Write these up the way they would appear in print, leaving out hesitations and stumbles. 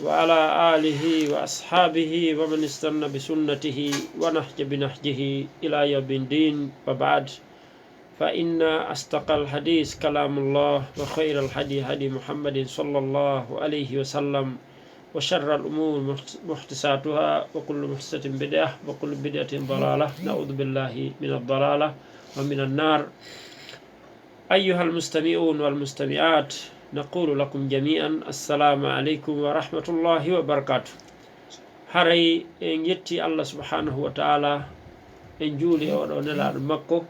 وعلى آله وأصحابه ومن استنى بسنته ونهج بنهجه إلى يوم الدين. وبعد، فإن أصدق الحديث كلام الله، وخير الهدي هدي محمد صلى الله عليه وسلم، وشر الأمور محدثاتها، وكل محدثة بدعة، وكل بدعة ضلالة. نعوذ بالله من الضلالة ومن النار. أيها المستمعون والمستمعات، نقول لكم جميعا السلام عليكم ورحمة الله وبركاته. haray en yetti Allah subhanahu wa ta'ala, en juuli oɗo nelaɗo makko.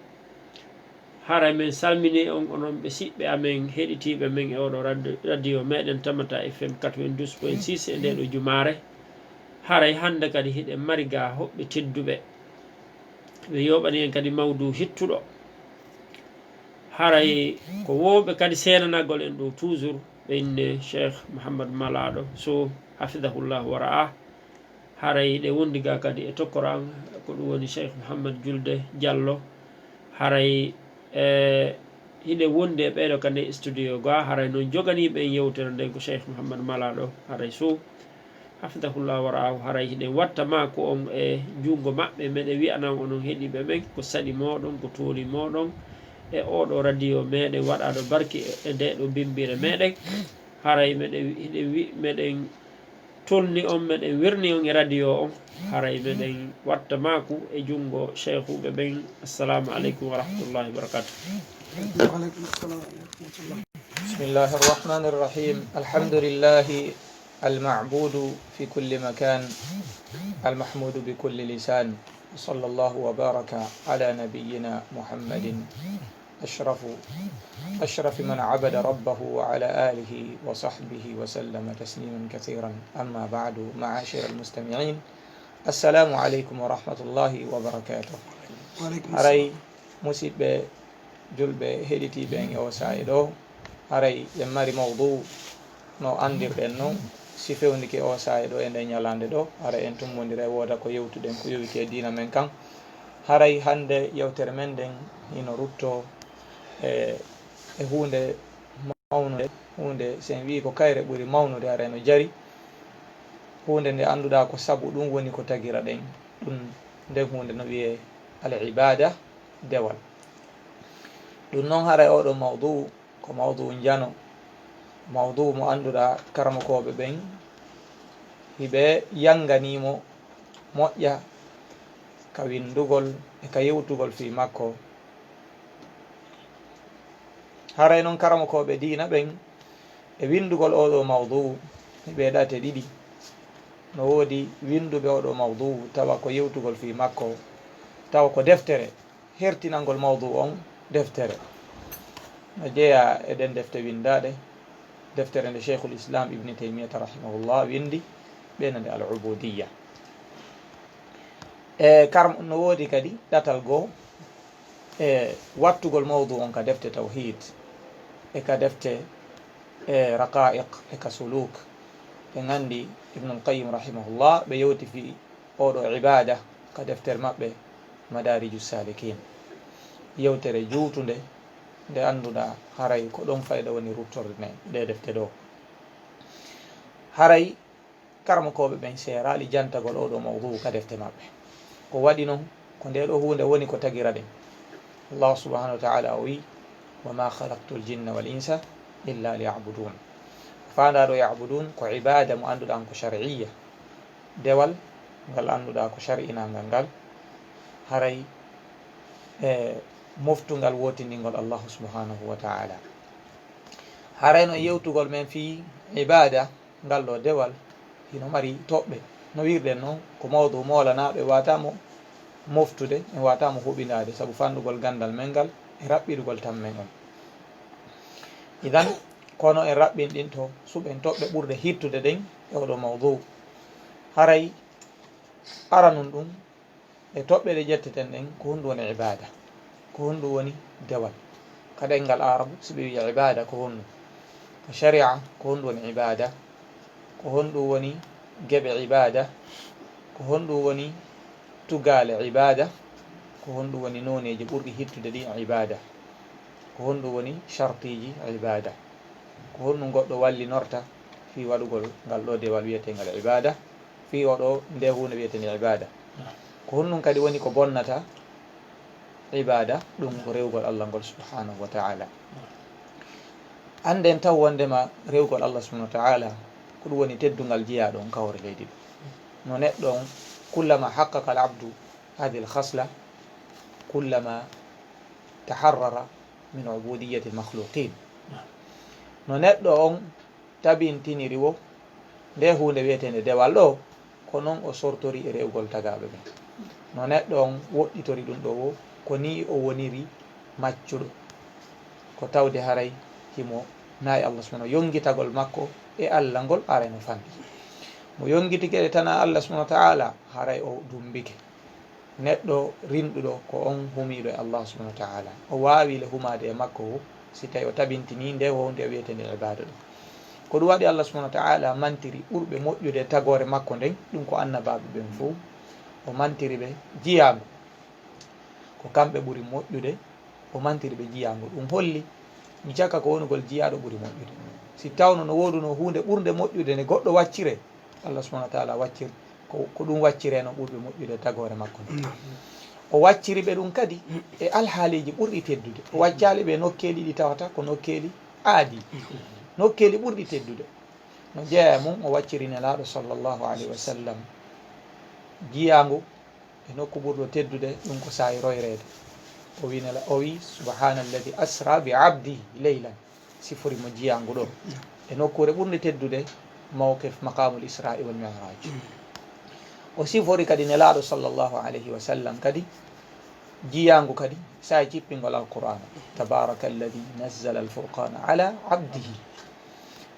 haray men salmini on onon ɓe siɓɓe amen heɗitiɓe men e oɗo radio meɗen Tamata FM 92.6 e nde ɗo jumare. haray hande kadi hiɗen mari ga hoɓɓe tedduɓe ɓe yoɓani en kadi mawdu hittuɗo. haray ko wowɓe kadi senanagol en ɗo toujours ɓe inne Cheikh Mouhamadou Malaɗo Sow hafidahullah wa ra'ah. haray ɗe wondi ga kadi e tokkoran ko ɗum woni Cheikh Mouhamad Julde Diallo. haray hiɗe wondi e ɓeɗo kadi studio ga. haray noon joganiɓe en yewtere nden ko Cheikh Mouhamadou Malaɗo haray Sow hafidahullah wa ra'ah. haray hiɗen watta mako on e jungo maɓɓe, meɗe wi'anan onon heeɗiɓe ɓen ko saɗi moɗon, ko tooli moɗon e oɗo radio meɗen waɗaɗo barki e nde ɗo bimbire meɗen. haray meɗen tolni on, meɗen wirni on e radio on. haray meɗen watta maku e jungo cheikhuɓe ɓen. assalamu aleykum wa rahmatullahi wa barakatuh. bismillahi arrahmani irrahim. alhamdulillahi almabudu fi kulli makan, almahmudu bi kulli lisan. صلى الله وبارك على نبينا محمد أشرف من عبد ربه وعلى آله وصحبه وسلم تسليما كثيرا. أما بعد، معاشر المستمعين، السلام عليكم ورحمة الله وبركاته. هري مصيبة جلبة هدتي بين وسائله. هري يماري موضوع no andirɗen no si fewnike o saye ɗo e nde ñalande ɗo. haray en tummodira e wooda ko yewtuɗen ko yowiti e dina men kan. haray hande yewtere men nden hino rutto e hunde mawnude, hunde sen wi ko kayre ɓuri mawnude haray no jari, hunde nde annduɗa ko sabu ɗum woni ko tagira ɗen. ɗum nden hunde no wiye al ibada, dewal. ɗum noon haray oɗo mawdu ko mawdu jano, mawdu mo annduɗa karmakoɓe ɓen hiɓe yanganimo moƴƴa ka windugol e ka yewtugol fi makko. haray noon karmakoɓe dina ɓen e windugol oɗo mawdu hiɓe ɗate ɗiɗi. no woodi winduɓe oɗo mawdu tawa ko yewtugol fi makko, tawa ko deftere hertinangol mawdu on deftere no jeeya eɗen defte windaɗe. deftere nde cheikhul islam ibni taymiyata rahimahullah windi, ɓenande al ubudiyya. e karm no woodi kadi ɗatal goo e wattugol mawdu on ka defte tawhid, e ka defte raqaiq, e ka suluk. ɓe gandi ibnul qayyim rahimahullah ɓe yewti fi oɗo ibada ka deftere maɓɓe madariju salikin, yewtere juutunde nde annduɗa haray ko ɗon fayda woni ruttorde nde defte ɗo. haray karmakoɓe ɓen seerali jantagol oɗo mawdu ka defte maɓɓe. ko waɗi noon ko nde ɗo hunde woni ko tagira ɗen. allah subhanahu wa ta'ala o wi wa ma khalaqtu l jinna wal insa illa liyabudun. fandaɗo yabudun ko ibada mo annduɗan ko shar'iyya, dewal ngal annduɗa ko shar'inangal ngal. haray moftugal wotindingol allahu subhanahu wa ta'ala. haray no yewtugol men fi ibada ngal ɗo dewal hino mari toɓɓe. no wirɗen noon ko mawdu molanaɓe watamo moftude, e watamo huɓinade saabu fandugol gandal men ngal e raɓɓirgol tan men on. idan kono en raɓɓin ɗin to suɓen toɓɓe ɓurde hittude ɗen e oɗo mawdu. haray aranum ɗum e toɓɓe ɗe ƴetteten ɗen ko honɗum woni ibada, ko honɗum woni dewal. ka ɗengal arabu so ɓe wiya ibada ko honɗum, ko sharia ko honɗum woni ibada, ko honɗum woni geɓe ibada, ko honɗum woni tugale ibada, ko honɗum woni noneji ɓurɗi hittude ɗi ibada, ko honɗum woni shartiji ibada, ko honɗum goɗɗo wallinorta fi waɗugol ngal ɗo dewal wiyetengal ibada fi oɗo nde hunde wiyetende ibada ko honɗum kadi woni ko bonnata ibada ɗum ko rewgol Allah ngol subhanahu wa ta'ala. anden taw wondema rewgol Allah subhanahu wa ta'ala ko ɗum woni teddugal jiyaɗo on kawre leydi ɗo no neɗɗo on kullama haqqaqa al abdu hadihi al khasla kullama taharrara min ubudiyati al makhluqin. no neɗɗo on tabintiniri wo nde hunde wiyetende dewal ɗo ko noon o sortori e rewgol tagaɓe ɓen. no neɗɗo on woɗɗitori ɗum ɗo wo ko ni o woniri maccuɗo ko tawde haray himo nayi Allah subhanahu yongitagol makko e Allah ngol aray no fambi mo yongitigueɗe tana Allah subhanahu wa ta'ala haray o dumbike. neɗɗo rinɗuɗo ko on humiɗo e Allah subhanahu wa ta'ala o wawi le humade e makko o si tawi o tabintini nde wonde wiyetende ibada ɗum ko ɗum waɗi Allah subhanahu wa ta'ala mantiri ɓurɓe moƴƴude tagore makko nden ɗum ko annabaɓe ɓen fo o mantiri ɓe jiyago ko kamɓe ɓuuri moƴƴude o mantiri ɓe jiyago ɗum holli mi caka ko wonugol jiyaɗo ɓuuri moƴƴude. si tawno no woduno hunde ɓurde moƴƴude nde goɗɗo waccire Allah subhanahu wa ta'ala waccir ko ɗum waccire no ɓurɓe moƴƴude tagore makko nde o wacciri ɓe ɗum kadi e alhaaliji ɓurɗi teddude o waccali ɓe nokkeli ɗi tawata ko nokkeli aadi nokkeli ɓurɗi teddude no jeeya mum o wacciri nelaɗo sallllahu alayhi wa sallam jiyangu e nokku ɓurɗo teddude ɗum ko sayi royrede o wi nela o wi subhanalladi asra bi abdihi leylan sifori mo jiyangu ɗo e nokkure ɓurde teddude mawqif maqamul isra'i wal mi'raj. o sifori kadi nelaɗo sallllahu alayhi wa sallam kadi jiyangu kadi sa cippingol alqur'ana tabaraka alladi nazzala alfurqana ala abdihi.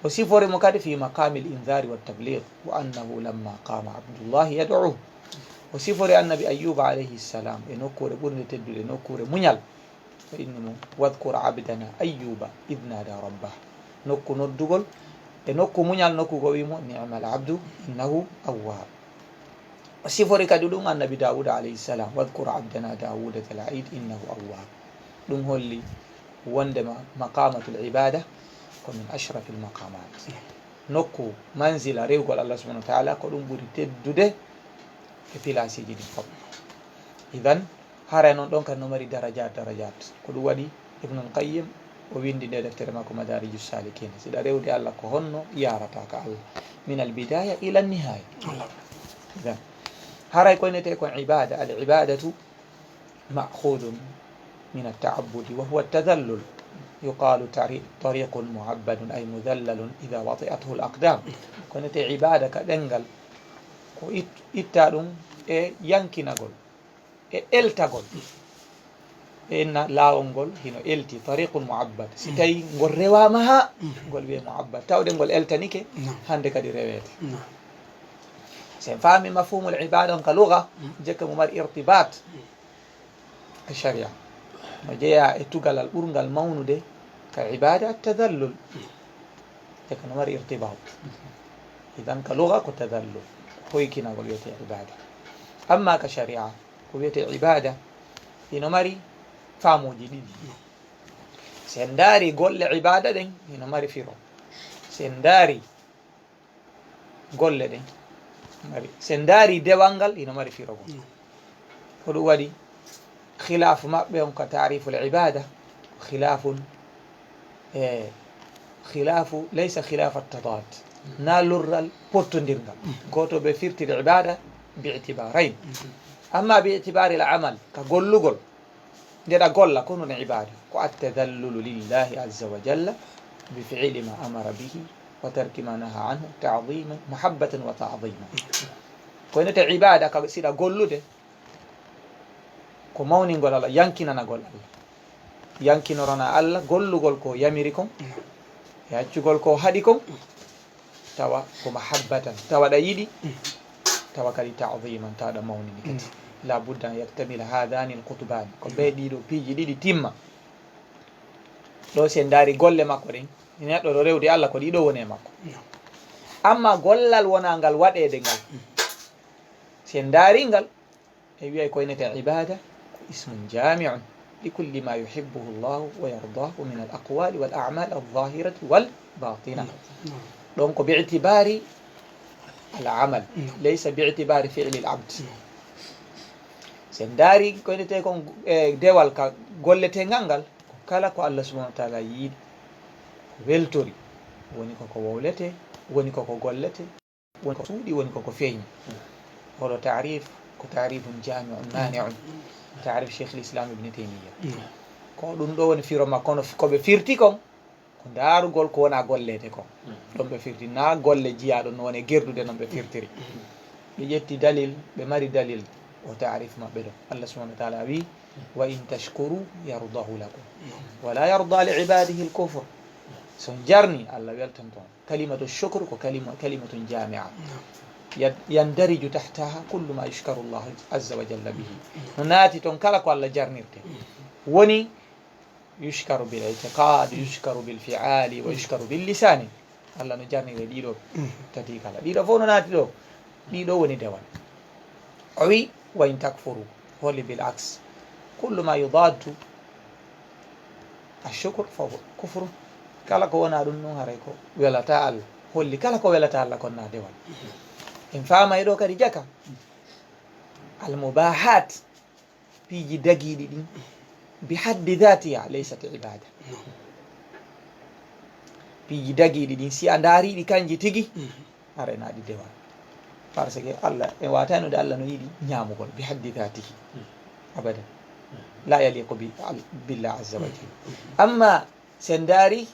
o sifori mo kadi fi maqami l indari waltabligh wa annahu lamma qama abdullahi yad'uhu. o sifori annabi ayuba alayhi ssalam e nokkure ɓurde teddude nokkure muñal fa inni mum wadkur abdana ayuba id nada rabbah nokku noddugol e nokku muñal nokku ko wimo ni'mal abdu innahu awwab. o sifori kadi ɗum annabi dawuda alayhi ssalam wadkur abdana dawuda dal aid innahu awwab. ɗum holli wondema maqamatul ibada ko min ashrafi l maqamat nokku manzila rewgol Allah subhanahu wa ta'ala ko ɗum ɓuri teddude e pilasiji ɗin fof. idan hara noon ɗon kadi no mari darajat ko ɗum waɗi ibnul qayyim o windi nde deftere makko madariju salikina siɗa rewde Allah ko honno yarata ka Allah min al bidaya ila nihaya. idan haray ko nete kon ibada al ibadatu ma'khudun min at-ta'abbudi wa huwa at-tadhallul yuqalu tariqun mu'abbadun ay mudhallalun idha wati'athu al-aqdam. ko nete ibada ka ɗengal ko itta ɗum e yankinagol e eltagol enna laawol ngol hino elti tariqun mu'abbad si tawi ngol rewama ha ngol wiye mu'abbad tawde ngol eltanike hande kadi rewete. sen faami mafhumul ibada on ka lugha jekka mo mari irtibat e sharia no jeeya e tugalal ɓurgal mawnude ka ibada tadallul jekka no mari irtibat. idan ka lugha ko tadallul hoykinagol wiyete ibada. amma ka sharia ko wiyete ibada ino mari faamuji ɗiɗi. sen daari golle ibada ɗen ino mari firo sen daari golle ɗen mari sen daari dewal ngal ino mari firogol. ko ɗum waɗi khilafu maɓɓe on ka tariful ibada khilafun khilafu laysa khilafa tadad na lurral pottodirgal goto ɓe firtiri ibada bi itibarain amma bi itibari l amal ka gollugol ndeɗa golla ko non ibada ko attadallulu lillahi azza wa jalla bi fi'li ma amara bihi wa tarki ma naha anhu ta'diman muhabbatan wa ta'diman. ko nete ibada ka siɗa gollude ko mawningol Allah yankinanagol Allah yankinorona Allah gollugol ko yamiri kon e accugol ko haɗi kon tawa ko mahabbatan tawaɗa yiɗi tawa kadi ta'diman tawaɗa mawnini kadi la budda an yaktamila hadani l kutubani ko ɓe ɗiɗo piiji ɗiɗi timma. ɗo sen daari golle makko ɗen neɗɗo ɗo rewde Allah ko ɗiɗo woni e makko. amma gollal wona ngal waɗede ngal sen daari ngal e wiyay koynete ibada ko ismun jami'un li kulli ma yuhibbuhu llahu wa yardahu min al aqwali wal a'mal al zahirati wal batina. دونك باعتبار العمل ليس باعتبار فعل العبد sen daari ko ndete kon dewal ka golletengal ngal kala ko Allah subhanahu wa ta'ala yiɗi weltori woni koko wowlete woni koko gollete woni ko suuɗi woni koko feeñi oɗo tarif ko tarifum jami'un mani'un tarif cheikh l'islam ibne taymiyya ko ɗum ɗo woni firo makko no koɓe firti kon ko darugol ko wona gollete kon ɗon ɓe firti na golle jiyaɗo no woni gerdude noon ɓe firtiri ɓe ƴetti dalil ɓe mari dalil o tarif maɓɓe ɗo Allah subhanahu wa ta'ala wi wa in tashkuru yardahu lakum wala yarda li ibadihi lkufre son jarni Allah weltan toon kalimatu shukre ko kalimatun jamia yandariju tahtaha kullu ma yushkaru llahu azza wa jalla bihi no naati toon kala ko Allah jarnirte woni yushkaru bil itiqad yushkaru bil fi'ali wa yushkaru bil lisani Allah no jarnire ɗiɗo tati kala ɗiɗo fof no naati ɗo ɗiɗo woni dewal o wi wa in takfuru holli bil aks kullu ma yudaddu ashukr fa kufru kala ko wona ɗum noon haray ko welata Allah holli kala ko welata Allah kon na dewal en faamay ɗo kadi jaka almubahat piiji dagiɗi ɗin bi haddi dhatiha laysat ibada piiji dagiɗi ɗin si a daariɗi kanji tigi aray naɗi dewal par ce que Allah en watanude Allah no yiɗi ñamugol bi haddi dhatihi abadan la yaliqu billah azza wa jalla amma sen daari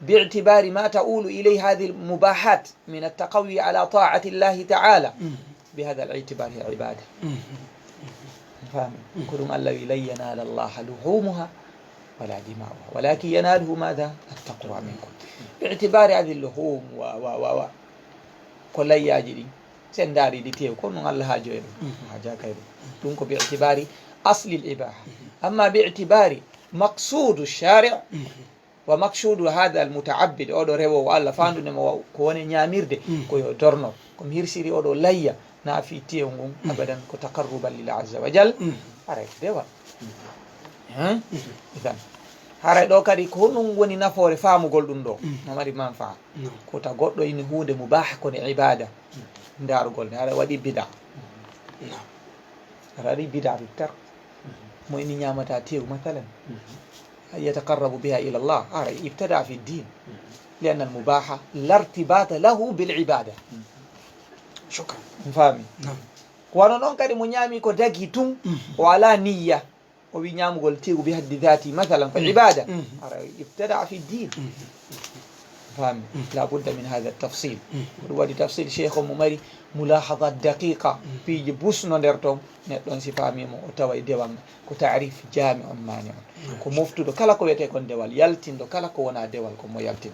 باعتبار ما تؤول إليه هذه المباحات من التقوي على طاعة الله تعالى بهذا الاعتبار هي عبادة فاهم كلهم الله لن ينال الله لحومها ولا دماؤها ولكن يناله ماذا التقوى منكم باعتبار هذه اللحوم و كل ياجري سنداري دي تيو كون الله هاجو حاجه كايدو دونك باعتبار أصل الإباحة أما باعتبار مقصود الشارع ومقصود هذا المتعبد أودو ريو الله فاندو نما كوني نياميرده كو يدورنو كم هيرسيري أودو لايا نافي تيونغ أبدا كو تقربا لله عز وجل هاراي ديوا إذن haray ɗo kadi ko honɗum woni nafoore faamugol ɗum ɗo no mari manfaa ko ta goɗɗo ine hunde mubaha kone ibada ndarugol ne haɗa waɗi bida aɗa waɗi bida ɓe tar mo ini ñamata tew mathalan يتقرب بها إلى الله ابتدع في الدين لأن المباحة لا ارتباط له بالعبادة شكرا فاهمي وانا نون كاري مو نيامي كو داغي تون ولا نية وبي نيامغول تيغو بحد ذاتي مثلا فعبادة ابتدع في الدين فاهمي لابد من هذا التفصيل ودي تفصيل شيخ ممري ملاحظة دقيقة في جبوس ندرتم نتون سفامي مو تواي ديوان كو تعريف جامع مانع ko moftudo kala ko wiyete kon dewal yaltindo kala ko wona dewal ko mo yaltin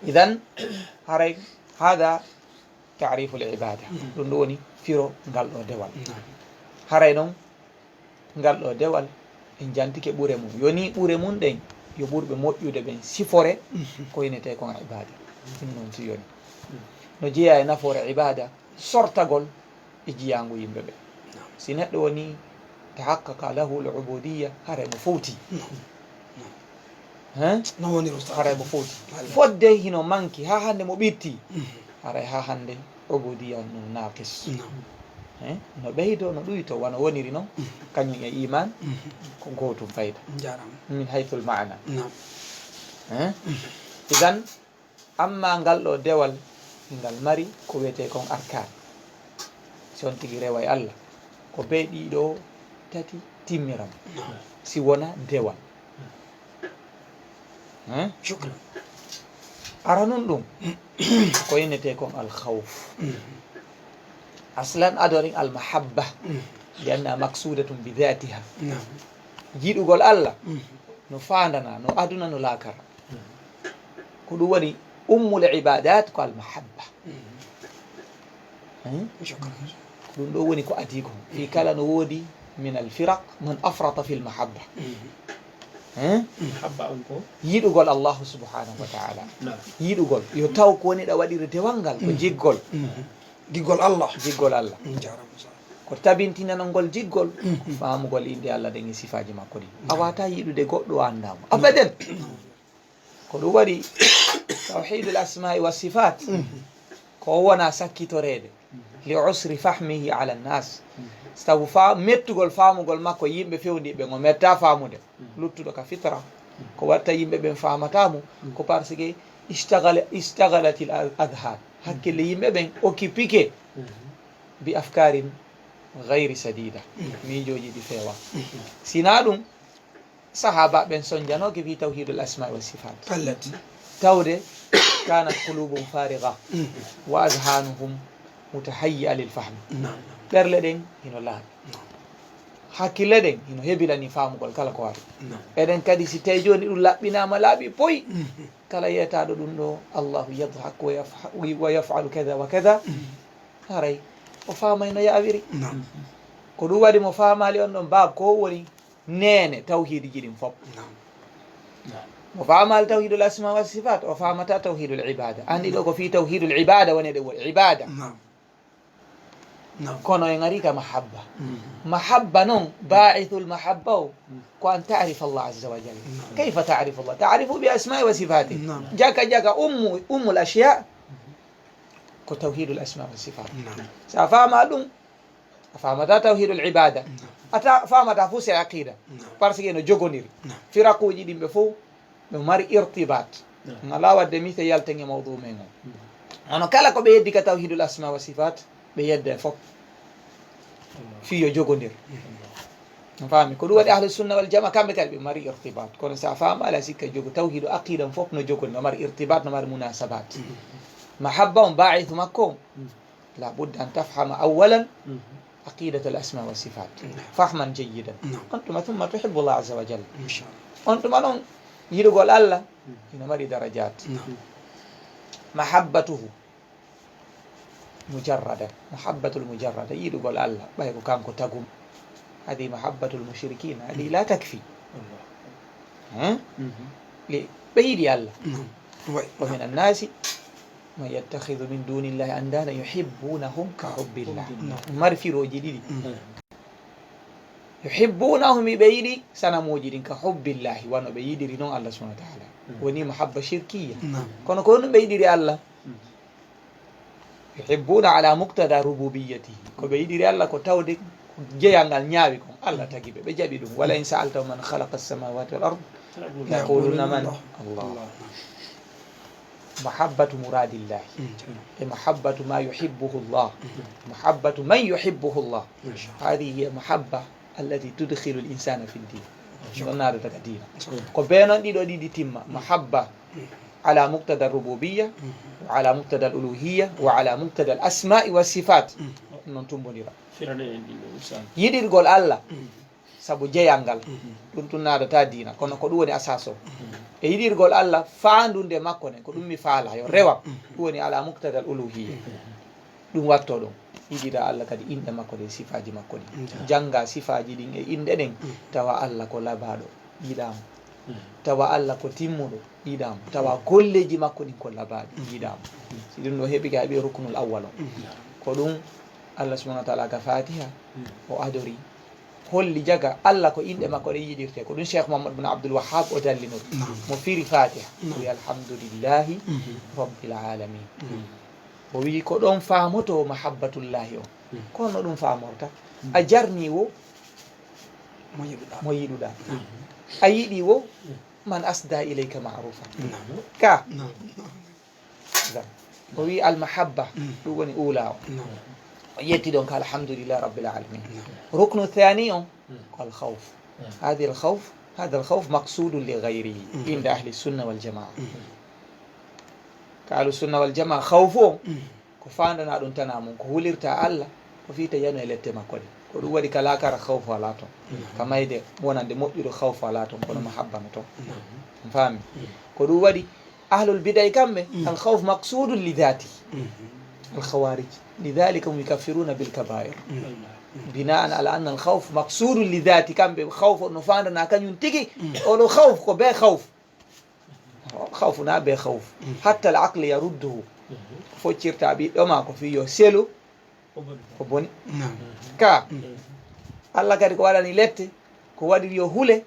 idan haray hada ta'rifu al-ibada ɗum ɗo woni firo ngal ɗo dewal haray noon ngal ɗo dewal en jantike ɓure mum yoni ɓure mum ɗen yo ɓurɓe moƴƴude ɓen sifore ko yinete kon ibada ɗum noon si yoni no jeeya e nafoore ibada sortagol e jiyangu yimɓe ɓe si neɗɗo woni تحقق له العبودية هذا مفوتي ها نوني رستاذ هذا مفوتي فده هنا مانكي ها هند مبيتي هذا ها هند عبودية ناقص ها نبيدو ندويتو وانا ونيري نو كان إيمان كنقوتو فايدة من حيث المعنى ها إذن أما قال له دول قال مري كويتي كون أركان سنتي رواي الله كوبيدي دو tati timmiram si wona dewal shukran ara non ɗum ko yinete kon alkhawf aslan adoring almahabba lianna maksudatun bidhatiha jiɗugol Allah no fandana no aduna no lakara ko ɗum woni ummul ibadat ko almahabba shukran ɗum ɗo woni ko adi ko fi kala no woodi من الفرق من أفرط في المحبة يدغول الله سبحانه وتعالى يدغول يتاو كوني دا ودي رتوانغال ko jiggol jiggol Allah ko tabintina nangol jiggol faamugol inde Allah de ngi sifaji makko di awata yidude goddo andama abaden ko ɗum waɗi tawhidul asma'i wa sifat ko wona sakkitorede li usri fahmihi ala nnas sabu mettugol faamugol makko yimɓe fewniɓe ngo metta faamude luttuɗo ka fitra ko watta yimɓe ɓen famatamo ko par ce que istagalatil adhan hakkille yimɓe ɓen occupike bi afkarin gayri sadida miijoji ɗi feewa sina ɗum sahaba ɓen sonjanoke fi tawhidul asma'i wa sifat tawde kanat qulubum fariga wa adhanuhum mutahayyi'a lil fahmi ɓerle ɗen hino laaɓi hakkille ɗen hino heɓilani faamugol kala ko waɗi eɗen kadi si tawi joni ɗum laɓɓinama laaɓi poyi kala yeyataɗo ɗum ɗo allahu yadhak wa yafalu kada wa kada haray o faamay no yawiri ko ɗum waɗi mo faamali on ɗon baab ko woni nene tawhidiji ɗin fof mo faamali tawhidul asma wa sifat o faamata tawhidul ibada andi ɗo ko fi tawhidul ibada woni ɗe woni ibada kono en ari ka mahabba mahabba noon baithul mahabba o ko an ta'rifa allah azza wa jalla kayfa ta'rifu allah ta'rifu bi asma'i wa sifati jaka ummul ashya ko tawhidul asma wa sifat sa faama ɗum a faamata tawhidul ibada ata faamata fo se aqida par ce que no jogoniri firakuji ɗin ɓe fof ɓe mari irtibat ala wadde mise yaltenge mawdu men o ono kala ko ɓe yeddi ka tawhidul asma wa sifat ɓe yedde fof fiyo jogodir no faami ko ɗum waɗi ahlu sunna wal jama kamɓe kadi ɓe mari irtibat kono sa faama ala sikka jogo tawhidu aqidan fof no jogoni no mari irtibat no mari munasabat mahabba on baithu makko la budda an tafhama awalan عقيدة الأسماء والصفات فهما جيدا أنتم ثم تحب الله عز وجل أنتم أنهم يقول الله إنما درجات محبته مجردة محبة المجردة يقول الله بايكو كانكو تقوم هذه محبة المشركين هذه لا تكفي بيدي الله ومن الناس ما يتخذ من دون الله أندادا يحبونهم كحب الله مرفرو جديد يحبونهم بيدي سنة موجودين كحب الله وانا بيدي رنون الله سبحانه وتعالى وني محبة شركية كون بيدي الله يحبون على مقتضى ربوبيته كبيدي الله كتاودك جيانغال نيابيكم الله تجيب بجابيدهم ولا إن سألتم من خلق السماوات والأرض يقولون من الله محبة مراد الله محبة ما يحبه الله محبة من يحبه الله هذه هي محبة التي تدخل الإنسان في الدين نار تقدينا كبينا دي تيما محبة على مقتضى الربوبية وعلى مقتضى الألوهية وعلى مقتضى الأسماء والصفات ننتم بنيرا يدير قول الله sabu jeyangal ɗum tun naadata dina kono ko ɗum woni asas o e yiɗirgol allah faandunde makko ne ko ɗum mi faala yo rewa ɗum woni ala muqtadal uluhiyya ɗum watto ɗum yiɗira allah kadi inɗe makko ɗe sifaji makko ɗi janga sifaji ɗin e inɗe ɗen tawa allah ko labaɗo yiɗama tawa allah ko timmuɗo yiɗama tawa golleji makko ɗin ko labaɗi yiɗama si ɗum ɗo heeɓi ka heeɓi ruknul awwal o ko ɗum allah subahanahu wa taala ka fatiha o adori holli jaga allah ko inɗe makko ɗe yiɗirte ko ɗum cheikh mouhamadou bin abdoul wahhab o dallinori mo firi fatiha o wi alhamdulillahi rabbil alamin o wi ko ɗon faamoto mahabbatullahi o kono ɗum faamorta a jarni wo mo yiɗuɗa a yiɗi wo man asda ilayka marufa ka o wi almahabba ɗum woni ula o يأتي دونك الحمد لله رب العالمين ركن الثاني الخوف هذا الخوف مقصود لغيره عند أهل السنة والجماعة قالوا السنة والجماعة خوفهم كفاندنا دون تنامون كهوليرتا الله وفي تيانو إلتما كولي كدو ودي كلاكار خوف ولاتهم كما يدي مونا دي مؤيد خوف ولاتهم كنا محبة متو فاهمي كدو ودي أهل البداية كم الخوف مقصود لذاته الخوارج لذلك هم يكفرون بالكبائر بناء على أن الخوف مقصود لذاته كم بخوف نفاندنا كان ينتقي أولو خوف كبه خوفنا بخوف حتى العقل يرده فوتشير تعبير وما كفيه سيلو وبني كا الله كاري كوالا نيلت كوادي يهولي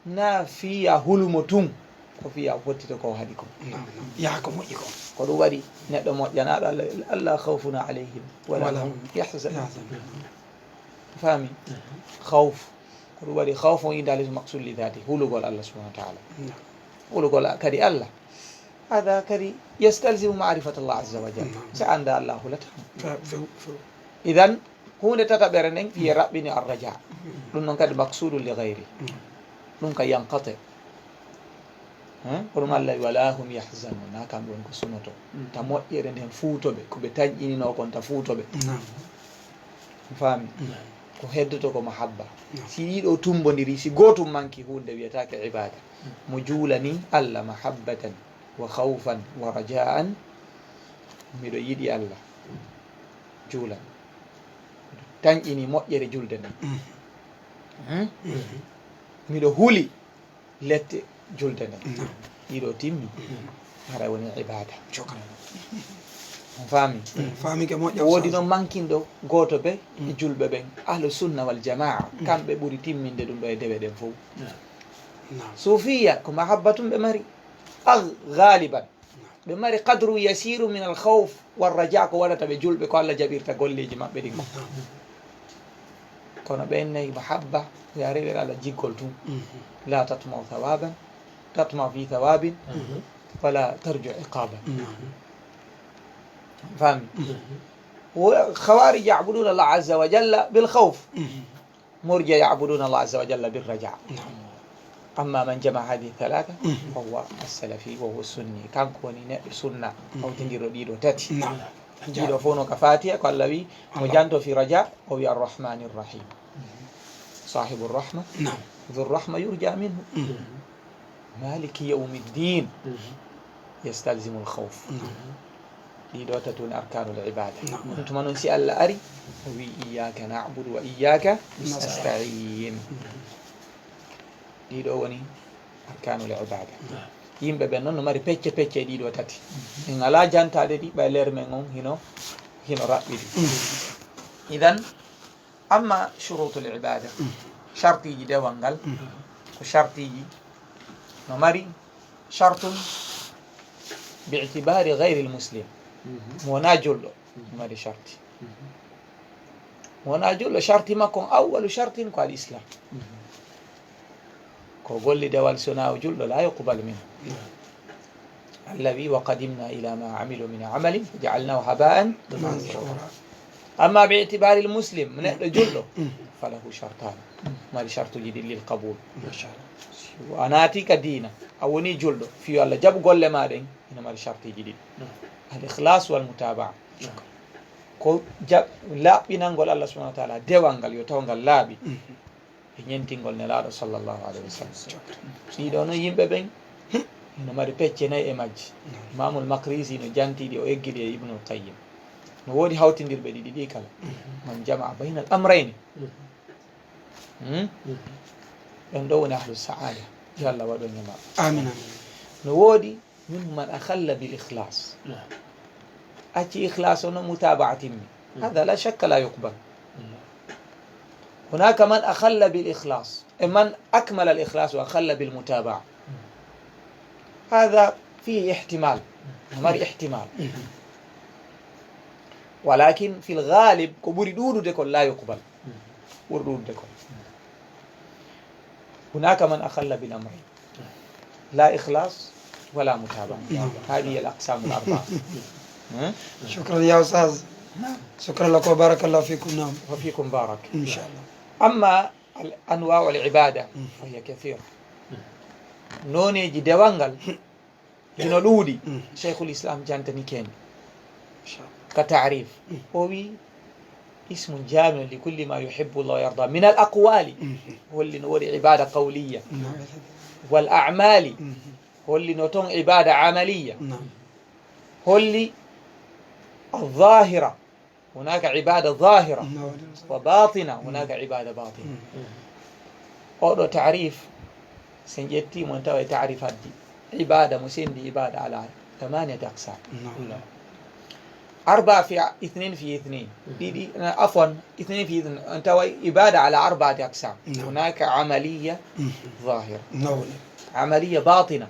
na fiya hulumo tun ko fiya fottito ko haɗi ko yaha ko moƴƴi ko ko ɗum waɗi neɗɗo moƴƴanaɗo Allah allah khawfun alayhim wala hum yahzanun fami khawf ko ɗum waɗi khawf o inde alis maqsul li dhati hulugol Allah subhanahu wa ta'ala hulugol kadi Allah هذا كري يستلزم معرفة الله عز وجل سأند الله لتهم إذن هو تتبرنين في ربني الرجاء لأنه كان مقصود لغيره لأنه كان ينقطع ورما الله ولا هم يحزنون كان بون كسنتو تمو يرن فوتو be ko be tajini no kon ta fuuto be fami ko heddoto ko mahabba si yido tumbondiri si gotum manki hunde wiyatake ibada mo julani alla mahabbatan wa khawfan wa rajaan miɗo yiɗi Allah juulan tañƴini moƴƴere julde nden miɗo huli lette julde nden ɗiɗo timmi hara woni ibada faami ke moƴƴa woodi noon mankinɗo gooto ɓe e julɓe ɓen ahlu sunna wal jamaa kamɓe ɓuri timminde ɗum ɗo e dewe ɗen fof sufiya ko mahabbatum ɓe mari غالبا بماري قدر يسير من الخوف والرجاء ولا تبجول بكل جبير تقول لي جماعة بدين كنا بيني محبة يا ريت على جيكولتو لا تطمع ثوابا تطمع في ثواب ولا ترجع عقابا فهم والخوارج يعبدون الله عز وجل بالخوف مرجع يعبدون الله عز وجل بالرجاء أما من جمع هذه الثلاثة فهو السلفي وهو السني كان كوني سنة أو تنجر ديدو تاتي ديدو فونو كفاتية قال لي مجانتو في رجاء هو الرحمن الرحيم صاحب الرحمة ذو الرحمة يرجى منه مالك يوم الدين يستلزم الخوف ديدو تتون أركان العبادة أنتم ننسي ألا أري وإياك نعبد وإياك نستعين ɗiɗo woni arkanul ibada yimɓe ɓen noon no mari pecce pecce e ɗiɗo tati en ala jantade ɗi ɓay leer men on hino raɓɓiɗi idan amma shurutul ibada shartiji dewal ngal ko shartiji no mari shartun bi'tibari gayri lmuslim mo wona julɗo no mari sharti mo wona julɗo sharti makko awwalu shartin ko al islam ko golli dewal sona julɗo la yuqbal minhu الذي وقدمنا إلى ما عملوا من عمل جعلناه هباء منثورا أما باعتبار المسلم من جله فله شرطان ما شرط جديد للقبول وأنا أتيك دينا أوني جله في الله جاب قول ما دين إنما شرط جديد الإخلاص والمتابعة ko laaɓɓinangol Allah subhanahu wa ta'ala dewal ngal yo taw ngal laaɓi e ñentingol nelaaɗo sallllahu alayhi wa sallam ɗiɗo no yimɓe ɓen no mari pecce nayi e majji imamul makrisi no jantiɗi o eggiɗi e ibnul qayyim no woodi hawtindirɓe ɗiɗi ɗi kala man jamaa baynal amrayni ɓen ɗo woni ahlu saada yo Allah waɗon e maɓɓe amin no woodi minhum man akhalla bil ikhlas أتي إخلاص متابعة مني هذا لا شك لا يقبل هناك من أخل بالإخلاص من أكمل الإخلاص وأخل بالمتابعة هذا فيه احتمال مر احتمال ولكن في الغالب كبر دود دكول لا يقبل ورود دكول هناك من أخل بالأمرين لا إخلاص ولا متابعة هذه الأقسام الأربعة شكرا يا أستاذ شكرا لك وبارك الله فيكم نعم وفيكم بارك إن شاء الله أما أنواع العبادة فهي كثيرة نوني جدوانغال ينولودي شيخ الإسلام جانتني كين كتعريف هو اسم جامع لكل ما يحب الله ويرضى من الأقوال هو اللي نوري عبادة قولية والأعمال هو اللي نوتون عبادة عملية هو اللي الظاهرة هناك عبادة ظاهرة وباطنة هناك عبادة باطنة هذا تعريف سنجتي منتوى تعريف هذه عبادة مسندي عبادة على 8 أقسام 4 في 2 في 2 دي عفوا 2 في 2 منتوى عبادة على 4 أقسام هناك عملية ظاهرة عملية باطنة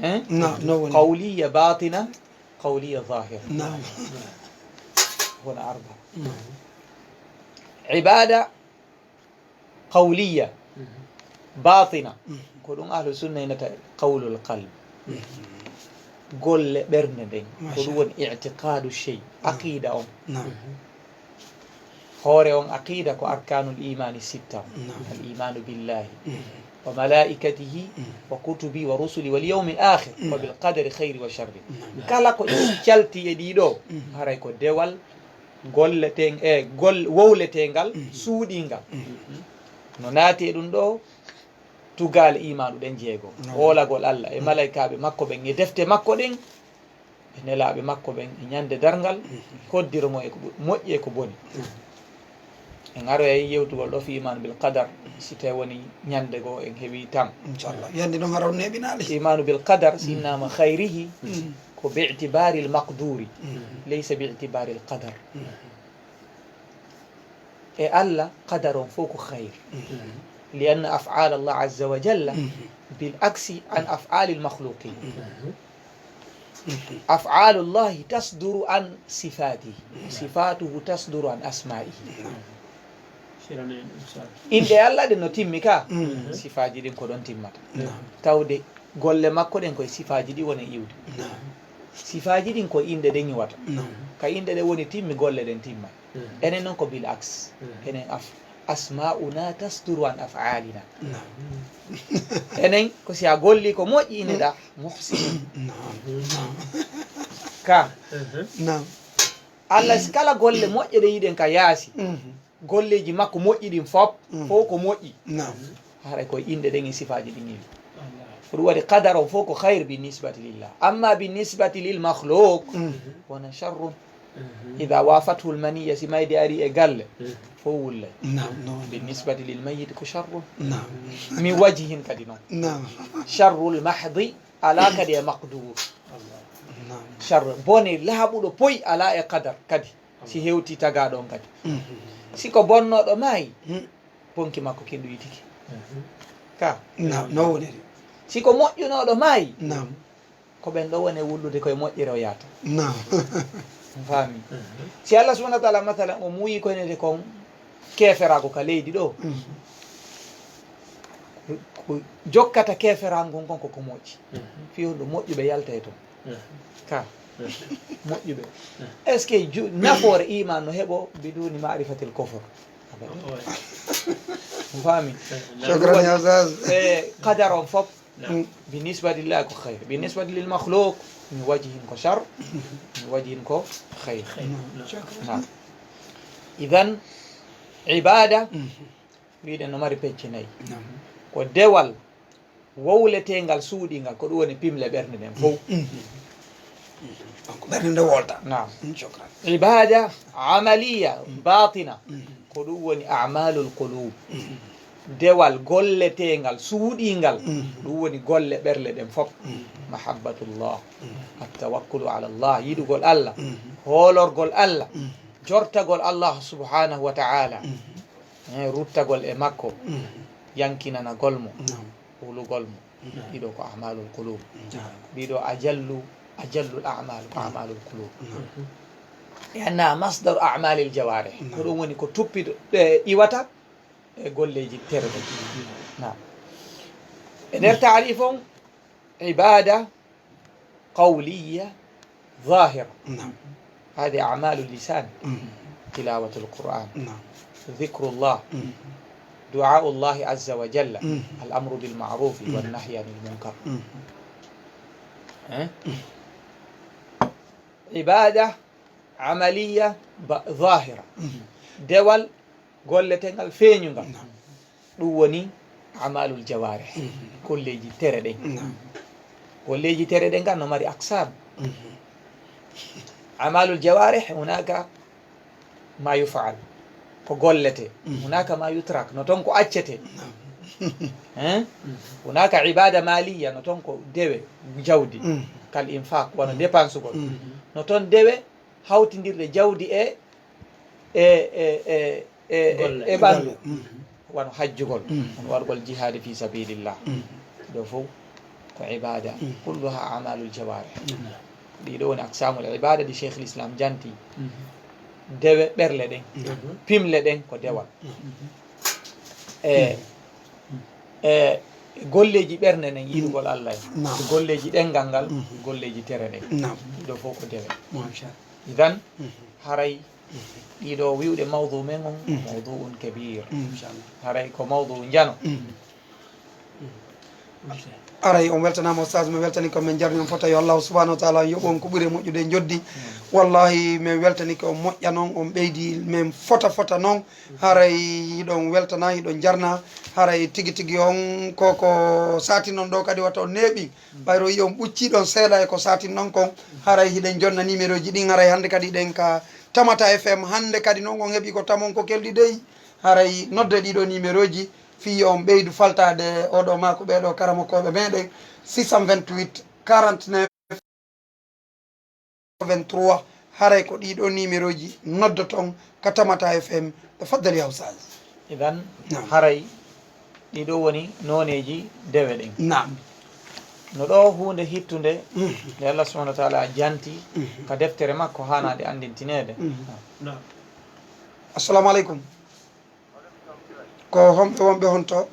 نعم نعم قولية باطنة قولية ظاهرة نعم هنا أربعة عبادة قولية باطنة كلهم أهل السنة هنا قول القلب قول برندين كلهم اعتقاد الشيء عقيدة نعم هوريون عقيدة كأركان الإيمان الستة الإيمان بالله وملائكته وكتبه ورسله واليوم الآخر وبالقدر خير وشر كلا كو إسكالتي يديدو هراي كو ديوال golleteng gol wowletengal suuɗingal no naati ɗum ɗo tugal imanu ɗen jeego wolagol Allah e malaikaɓe makko ɓen e defte makko ɗen e nelaɓe makko ɓen e ñande dargal koddiromo e ko moƴƴi e ko boni en aro e yewtugol ɗo fi imanu bil qadar si tawi woni ñande goo en heewi tam inchallah yande ɗon haraw neɓinaali imanu bil qadar sinnama hayrihi ko bi'tibari al maqduri laysa bi'tibari al qadar e Allah qadar on fof ko khayr لأن أفعال الله عز وجل بالعكس عن أفعال المخلوقين أفعال الله تصدر عن صفاته صفاته تصدر عن أسمائه inde Allah ɗen no timmi ka sifaji ɗin ko ɗon timmata tawde golle makko ɗen koye sifaji ɗi woni iwde sifaji ɗin ko inde ɗen yiwata ka inde ɗe woni timmi golle ɗen timma enen noon ko bil aks enen asma'una tasduru an af'alina enen ko si a golli ko moƴƴi ine ɗa muhsin ka Allah si kala golle moƴƴe ɗe yiɗen ka yaasi golleji makko moƴƴi ɗin fop fof ko moƴƴi haray koye inde ɗen e sifaji ɗin yiwi ko ɗum waɗi qadar o fof ko hayre bi nisbati lillah amma bi nisbati lil makhluq wona charrun ida wafathu l maniya si mayde ari e galle fo wullay bi nisbati lil mayit ko charrun mi wajihin kadi noon charrul mahdi ala kadi e maqdur charre bone laaɓuɗo poyi ala e qadar kadi si hewti tagaɗon kadi siko bonnoɗo maayi bonki makko kenɗoyi tigi ka no woniri siko moƴƴunoɗo maayi ko ɓen ɗo woni wullude koye moƴƴere o yaata faami si Allah subahana wa taala mathalan o muuyi koynede kon keeferago ka leydi ɗo ko jokkata keeferago gon kon koko moƴƴi fiyonɗo moƴƴuɓe yalta e toon ka moƴƴuɓe est ce que nafoore iman no heɓo biduni marifatil kofre faami shukran ya ustaz e qadar on fop bi nisbati lillahi ko hayre bi nisbati lil makhluq mi wajihin ko char mi wajihin ko hayre idan ibada mbiɗen no mari pecce nayyi ko dewal wowletengal suuɗingal ko ɗum woni pimle ɓernde nden fof ɓernde nde wolta nam ibada amaliya batina ko ɗum woni amalul qulub dewal golletengal suuɗingal ɗum woni golle ɓerle ɗen fof mahabbatullah attawakkulu ala llah yiɗugol Allah hoolorgol Allah jortagol Allah subhanahu wa ta'ala ruttagol e makko yankinana golmo hulugol mo ɗiɗo ko amalul qulub ɗiɗo ajallu al-a'mal ko amalul qulub yanna masdaru a'malil jawarih ko ɗum woni ko tuppiɗo iwata e golleji terɗe nam e nder taarif on ibada qawliya zahira hadi a'malu lisan tilawatu al-Qur'an ذكر الله دعاء الله عز وجل الأمر بالمعروف والنهي عن المنكر عبادة عملية ظاهرة دول golletengal feeñugal ɗum woni amalul jawarih golleji tere ɗen golleji tere ɗen gal no mari aksab amalul jawarih hunaka ma yufal ko gollete hunaka ma yutrak no toon ko accete hunaka ibada maliya no toon ko dewe jawdi kal infaq wona dépense gol no toon dewe hawtidirde jawdi e ɓandu wano hajjugol on waɗugol jihadi fi sabilillah ɗo fof ko ibada kulluha amalul jawarih ɗiɗo woni aksamul ibada ɗi cheikh l'islam janti dewe ɓerle ɗen pimle ɗen ko dewal e golleji ɓernde nden yiɗugol allah en golleji ɗengal ngal golleji tere ɗen ɗiɗo fof ko dewe idan haray ɗiɗo wiwɗe mawdu men on mawdu'un kabir haray ko mawdu jano aray on weltanama ustage mi weltani ko min jarni on fota yo allahu subahanahu wa taala yoɓon ko ɓuuri moƴƴude joddi wallahi min weltani ko moƴƴa noon on ɓeydi min fota noon haray hiɗon weltana hiɗon jarna haray tigui tigui on koko satin noon ɗo kadi wata on neeɓi ɓayro yi on ɓucciɗon seeɗa e ko satin noon kon haray hiɗen jonna numéro ji ɗin haray hande kadi ɗen ka Tamata FM hande kadi noon on heeɓi ko tamon ko kelɗi dey haray nodde ɗiɗo numéro ji fi on ɓeydu faltade oɗo mako ɓeɗo karamokoɓe meɗen 628 49 23 haray ko ɗiɗo numéro ji noddoton ka Tamata FM ɓe faddali hawsaji idan haray ɗiɗo woni noneji dewe ɗen nam no ɗo hunde hittude nde allah subahana wa taala janti ka deftere makko hanade andintinede assalamu aleykum ko homɓe wonɓe honto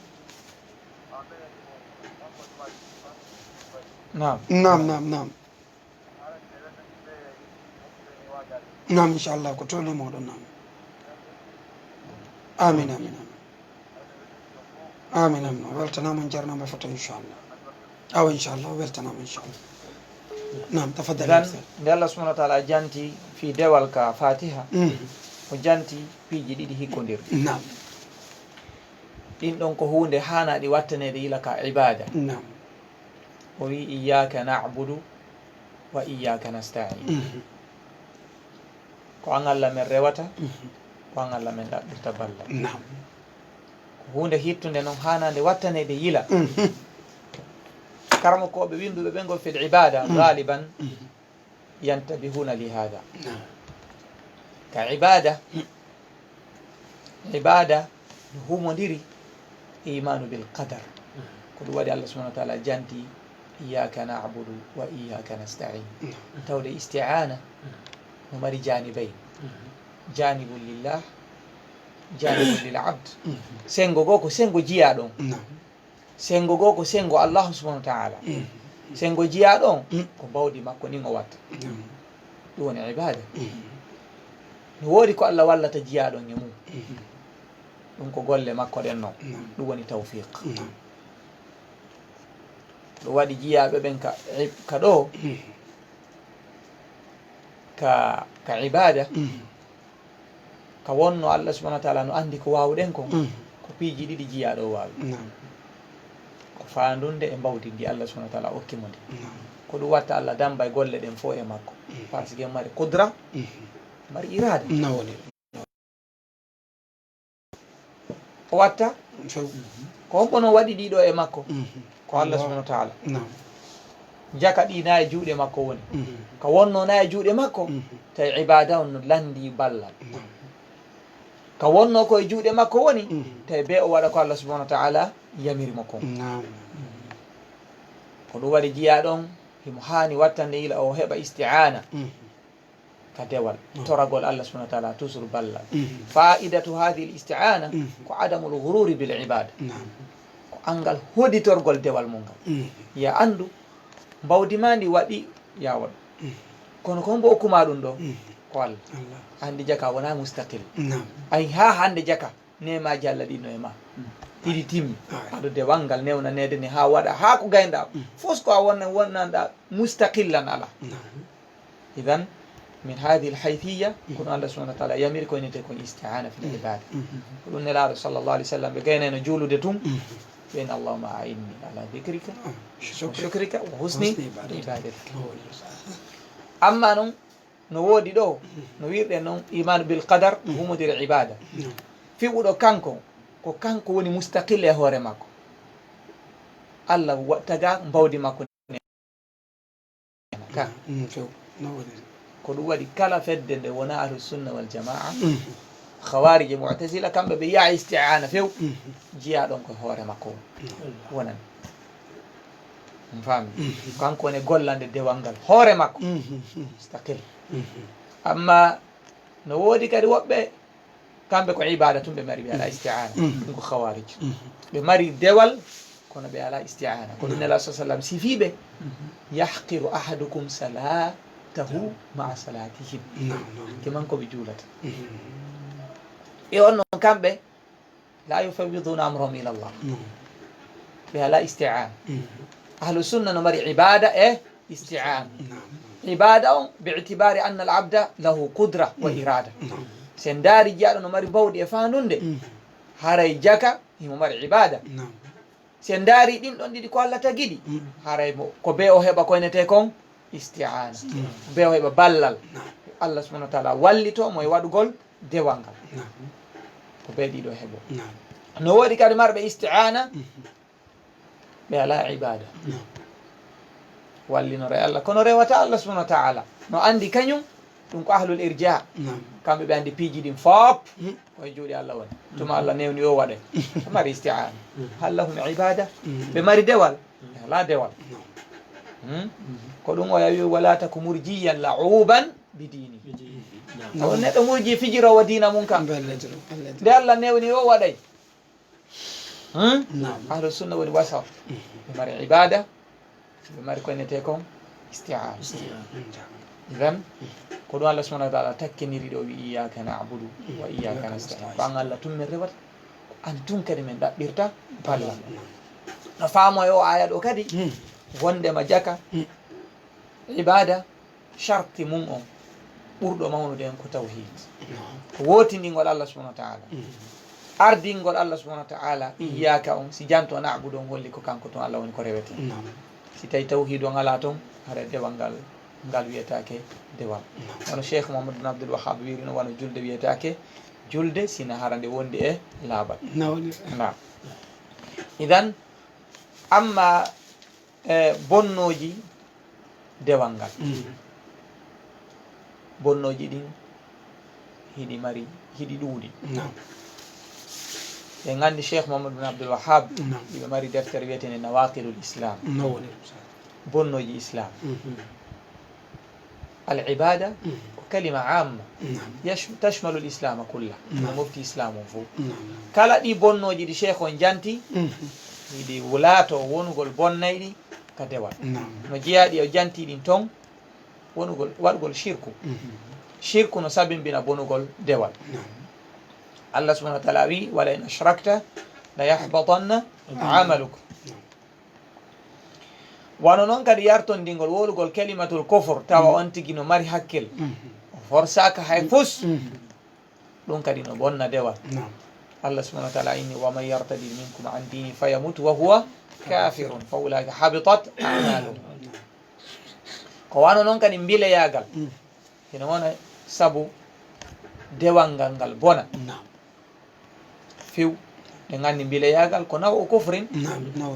nam inchallah ko tole moɗon nam amin weltanama jarnama foto inchallah awa inchallah weltanama inchallah nam tafaddal nde allah subahana wa taala janti fi dewal ka fatiha o janti piiji ɗiɗi hikkodirɗi nam ɗin ɗon ko hunde hanaɗi wattanede yila ka ibada nam o wi iyaka nabudu wa iyaka nastain ko an allah men rewata ko an allah men ɗaɓɓirta balla nam ko hunde hittude noon hanade wattanede yila karamokoɓe winduɓe ɓengol fil ibada galiban yantabihuna li hada ka ibada no humodiri imanu bil qadar ko ɗum waɗi allah subahana wa taala janti iyaka nabudu wa iyaka nastain tawde isti'ana no mari janibayn janibun lillah janibun lil abd sengo goo ko sengo jiya ɗon sengo goo ko sengo allahu subahana wa taala sengo jiya ɗon ko bawdi makko nin o watta ɗum woni ibada no woodi ko allah wallata jiya ɗon e mum ɗum ko golle makko ɗen noon ɗum woni tawfiq ɗum waɗi jiyaɓe ɓen ka ɗo ka ibada ka wonno allah subahana wa taala no andi ko wawɗen kon ko piiji ɗiɗi jiyaɗo wawi ko fandunde e mbawdindi allah subahana wa taala okkimo ndi ko ɗum watta allah damba e golle ɗen fo e makko par ce que mari qudra mari irada o watta ko homɓono waɗi ɗiɗo e makko ko allah subahana wa taala jaka ɗi na e juuɗe makko woni ko wonno na e juuɗe makko tawi ibada on no landi ballal ko wonno koye juuɗe makko woni tawi be o waɗa ko allah subahana wa taala yamirimo kon ko ɗum waɗi jiya ɗon himo hani wattande ila o heɓa isti'ana ka dewal toragol allah subahana wa taala toujours ballal fa'idatu hadihi l isti'ana ko adamul ghururi bil ibada ko angal hoditorgol dewal mum ngal ya andu mbawdima ndi waɗi ya waɗu kono ko hombo okkuma ɗum ɗo ko allah hande jaka wona mustaqil ay ha hande jaka nemaji allah ɗino e ma ɗiɗi timmi aɗo dewal ngal newnanede ni ha waɗa ha ko gaynɗa fos ko a wonnanɗa mustaqillan ala idan min hadihi l haythiya kono allah subahana wa taala yamiri ko inete kon isti'ana fil ibada ko ɗum nelaɗo sallllahu alih w sallam ɓe gaynano juulude tun ɓen allahuma ainni ala dhikrika wa shukrika wa husni ibadatika amma noon no woodi ɗo no wirɗen noon imanu bil qadar humodire ibada fiɓuɗo kanko ko kanko woni mustaqille e hoore makko allah taga mbawdi makko ka ko ɗum waɗi kala fedde nde wona ahlu sunna wal jamaa khawariji mu'tazila kamɓe ɓe yiya isti'ana few jiya ɗon koye hoore makko wonan faami kanko woni gollande dewal ngal hoore makko mustaqil amma no woodi kadi woɓɓe kamɓe ko ibada tum ɓe mari ɓe ala isti'ana ɗum ko khawariji ɓe mari dewal kono ɓe ala isti'ana ko ɗum nela sa sallam sifiɓe yahqiru ahadukum salatahu maa salatihim keman koɓe juulata e on noon kamɓe la yufawiduna amrahum ila llah ɓe ala isti'ana ahlu sunna no mari ibada e isti'ana ibada on bi'tibari anna al abda lahu qudra wa irada sen daari jiyaɗo no mari bawɗi e fandunde haray jaka himo mari ibada sen daari ɗin ɗon ɗiɗi ko Allah tagiɗi haray ko be o heɓa koynete kon isti'ana be o heɓa ballal Allah subhanahu wa ta'ala wallito mo e waɗugol dewal ngal ko be ɗiɗo heɓo no woodi kadi marɓe isti'ana ɓe ala ibada wallinore Allah kono rewata Allah subhanahu wa ta'ala no andi kañum ɗum ko ahlul irja kamɓe ɓe andi piiji ɗin fop koye juuɗe Allah woni tuma Allah newni yo waɗe ɓe mari isti'ana hallahum ibada ɓe mari dewal ala dewal ko ɗum o yawi wala taku murjiyan la'uban bi dini on neɗɗo murji fijirowo dina mum kam nde Allah newni yo waɗay ahlu sunna woni wasa ɓe mari ibada ɓe mari koynete kon isti'ana idan ko ɗum Allah subhanahu wa ta'ala takkiniri ɗo wi iyyaka na'budu wa iyyaka nasta'in ko an Allah tun min rewata an tun kadi min ɗaɓɓirta balla no faamoye o aya ɗo kadi wondema jaka ibada sharti mum on ɓurɗo mawnude en ko tawhid ko wootindingol Allah subhanahu wa ta'ala ardingol Allah subhanahu wa ta'ala iyyaka on si janto na'budu on holli ko kanko toon Allah woni ko rewete si tawi tawhid on ala toon hara dewal ngal wiyetake dewal wono cheikh Mouhamadou bin Abdoul Wahhab wiri no wona julde wiyetake julde sina hara nde wondi e laaɓal na idan amma bonnoji dewal ngal bonnoji ɗin hiɗi mari hiɗi ɗuuɗi ɓe gandi cheikh Mouhamadou bin Abdoul Wahhab iɓe mari deftere wiyetene nawaqidul islam bonnoji islam العبادة كلمة عامة تشمل الإسلام كله مفتي إسلام فوق كلا دي بونوجي دي شيخ جانتي دي ولاتو ونقول بونايدي كدوال نجيا دي جانتي دي تون ونقول ونقول شركو شركو نسابين بنا بونقول دوال الله سبحانه وتعالى ولئن أشركت لا يحبطن عملك wano noon kadi yartondingol wolugol kalimatul kufr tawa on tigi no mari hakkil forsaka hay fus ɗum kadi no bonna dewal Allah subhanahu wa ta'ala inni wa man yartadi minkum an dini fayamut wa huwa kafirun fa ulaika habitat a'maluhum ko wano noon kadi mbileyagal ina wona sabu dewal ngal ngal bona few ɓe gandi mbileyagal ko nawa o kufrin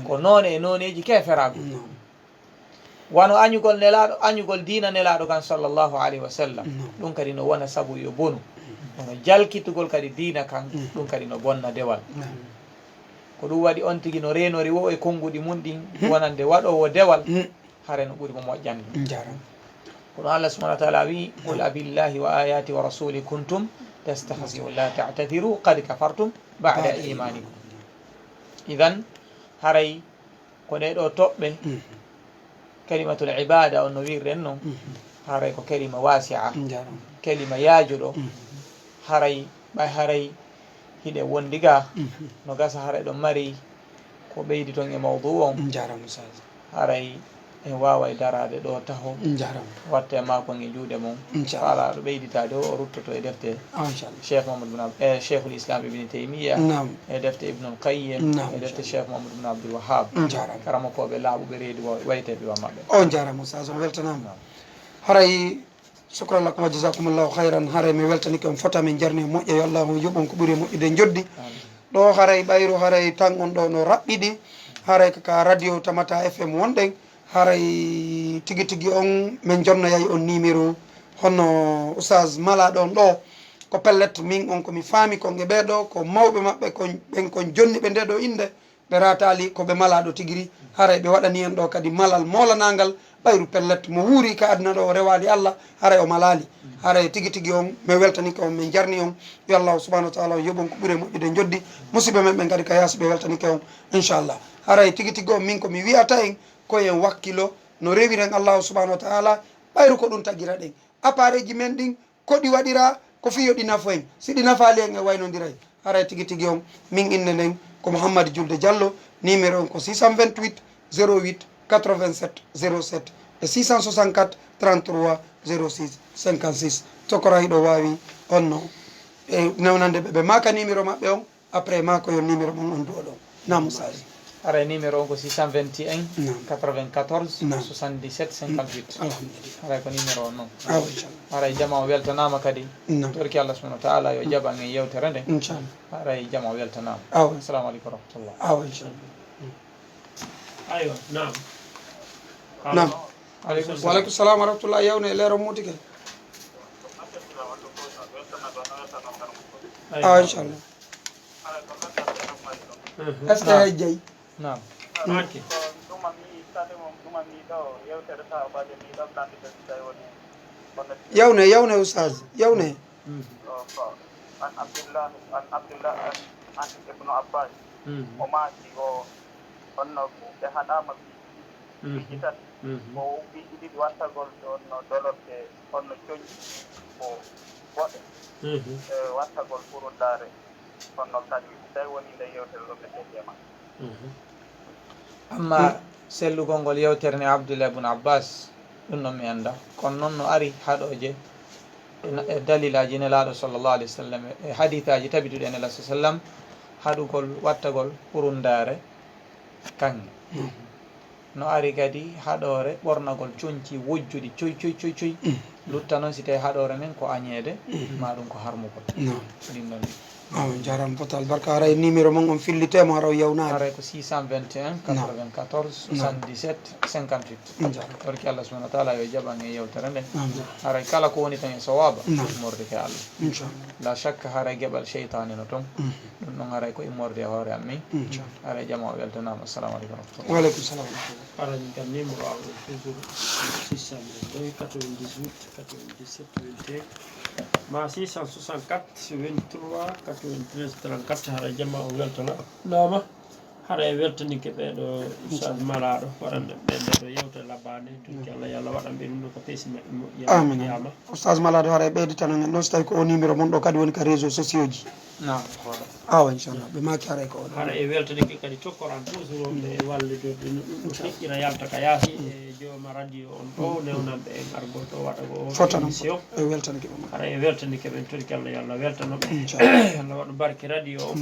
ko noone e noneji keferago wano añugol nelaɗo añugol dina nelaɗo kan sallllahu alayhi wa sallam ɗum kadi no wona sabu yo bonu wono jalkitugol kadi dina kan ɗum kadi no bonna dewal ko ɗum waɗi on tigui no renori wo e konnguɗi mum ɗin wonande waɗowo dewal hare no ɓuuri mo moƴƴande kono Allah subhanahu wa ta'ala wi qul abillahi wa ayati wa rasuli kuntum tastahzi'un la ta'tadiru qad kafartum ba'da imanikum idan haray ko ɗeɗo toɓɓe kalimatul ibada on no wirren noon haray ko kalima wasi'a kalima yaajuɗo haray ɓay haray hiɗe wondiga no gasa haray ɗon mari ko ɓeydi toon e mawdu on haray en wawa darade ɗo taho watte makon e juuɗe mum ala ɗo ɓeyditade o ruttoto e defte cheikh Mouhamadou bin cheikhul islam ibne Taymiyya e defte ibnul Qayyim e defte cheikh Mouhamadou bin Abdoul Wahhab karama koɓe laaɓuɓe reedi wayteɓe wa maɓɓe on jarama ustad on weltanama haray shukran lakum wa jasakumullahu hayran haray mi weltanike on fota min jarni moƴƴa yo Allah mo yuɓon ko ɓuuri moƴƴude joddi ɗo haray ɓayru haray tan on ɗo no raɓɓiɗi haray kaka radio Tamata FM wonɗen haray tigi tigi on min jonnoyay on numéro honno oustaz mala ɗon ɗo ko pellet min on komi faami konge ɓeeɗo ko mawɓe maɓɓe ɓen kon jonni ɓe nde ɗo inde ɓe ratali koɓe malaɗo tigiri haray ɓe waɗani en ɗo kadi malal molanangal ɓayru pellet mo wuuri ka aduna ɗo o rewali Allah haray o malali haray tigui tigui on mi weltani ko on min jarni on yo Allah subahanahu wa taala o yoɓon ko ɓuure moƴƴude joddi musidɓe men ɓe kadi ka yaasi ɓe weltanike on inchallah haray tigui tigui on min komi wiyata en koyen wakkilo no rewiren Allah subahanahu wa taala ɓayru ko ɗum tagira ɗen appareil ji men ɗin koɗi waɗira ko fiyo ɗi nafo en si ɗi nafali en e waynodiray haray tigui tigui on min inde nden ko Mouhammady Julde Diallo numéro on ko 628 08 87 07 e 664 33 06 56 tokora hiɗo wawi onno e newnande ɓe maka numéro maɓɓe on après mako yo numéro mon on duwa ɗon namu sali ara numéro on ko 621 94 77 58 alhamdulillah ara ko numéro on noon awa inchallah ara jama o weltanama kadi torki Allah subhanahu wa taala yo jaɓan en yewtere nde inchallah ara jama o weltanama awa assalamu aleykum wa rahmatullah awa inchallah aywa naam naam aleykum waleykum salam wa rahmatullah yawne e leero muuti ke awa inchallah est ce que hay jeeyi naam manke yawne oustaz yawne an abdullah an ibnu abbas o maati o onno ɓe haɗama ɓiiji tati o ɓiiji ɗiɗi wattagol onno dolorɗe honno coñi ko woɗe wattagol ɓurundare honno kadi tawi woni nde yewtere ɗo ɓe teddema amma sellugol ngol yewtere ne Abdoullah ibn Abbas ɗum noon mi anda kono noon no ari haɗoje e dalilaji nelaɗo sallllahu alayhi wa sallam e hadithaji tabituɗe e nela sa sallam haɗugol wattagol ɓurundare kanŋe no ari kadi haɗore ɓornagol coñci wojjuɗi coy coy coy coy lutta noon si tawi haɗore men ko añede ma ɗum ko harmugol ɗin ɗon awa jarama potal barka haray numéro mon on fillitemo haraw yawnade haray ko 621 94 77 58 torki Allah subhanahu wa taala yo jaɓan e yewtere nde haray kala ko woni tan e sowaba immorde ke Allah inchallah la chaque haray gueɓal cheytane no toon ɗum ɗon haray ko immorde e hoore am min haray jama o weltanama assalamu aleykum warahmatullah waleykum salam arañi kam numéro am toujours 622 98 97 21 ma 664 23 93 34 haɗa jamma o weltana nama haɗa e weltanike ɓeɗo ustad malaɗo waɗanɓe ɓe ɗo yewte labbade turki Allah yo Allah waɗanɓe ɗum ɗo ko peesi maɓɓe amin moƴƴiyama oustaz malaɗo haɗa e ɓeyditano en noon so tawi ko o numéro mon ɗo kadi woni ka réseau sociaux ji awa inchallah ɓe maki haray ko haɗa e weltanike kadi tokkoran toujours ɓe wallidorde ɗum heƴƴina yalta ka yaasi e jooma radio on ɗo newnanɓe en argol to waɗa ko fotano émission e weltanike ɓe haɗa e weltanike ɓen turki Allah yo Allah weltanoɓe inchallah Allah waɗa barke radio o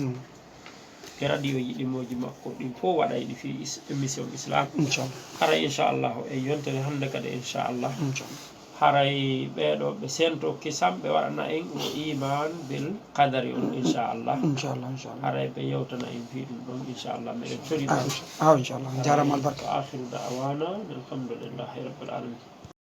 ke radio yiɗimoji makko ɗin fof waɗa ɗi fi émission islam inchallah haray inchallahu e yontere hannde kadi inchallah inchallah haray ɓeɗo ɓe sento kisam ɓe waɗana en o iman bil qadari on inchallah inchallah inchallah haray ɓe yewtana en fi ɗum ɗon inchallah meɗen tori ɗon awa inchallah jarama albarka akhiru da'wana alhamdulillahi rabbil alamin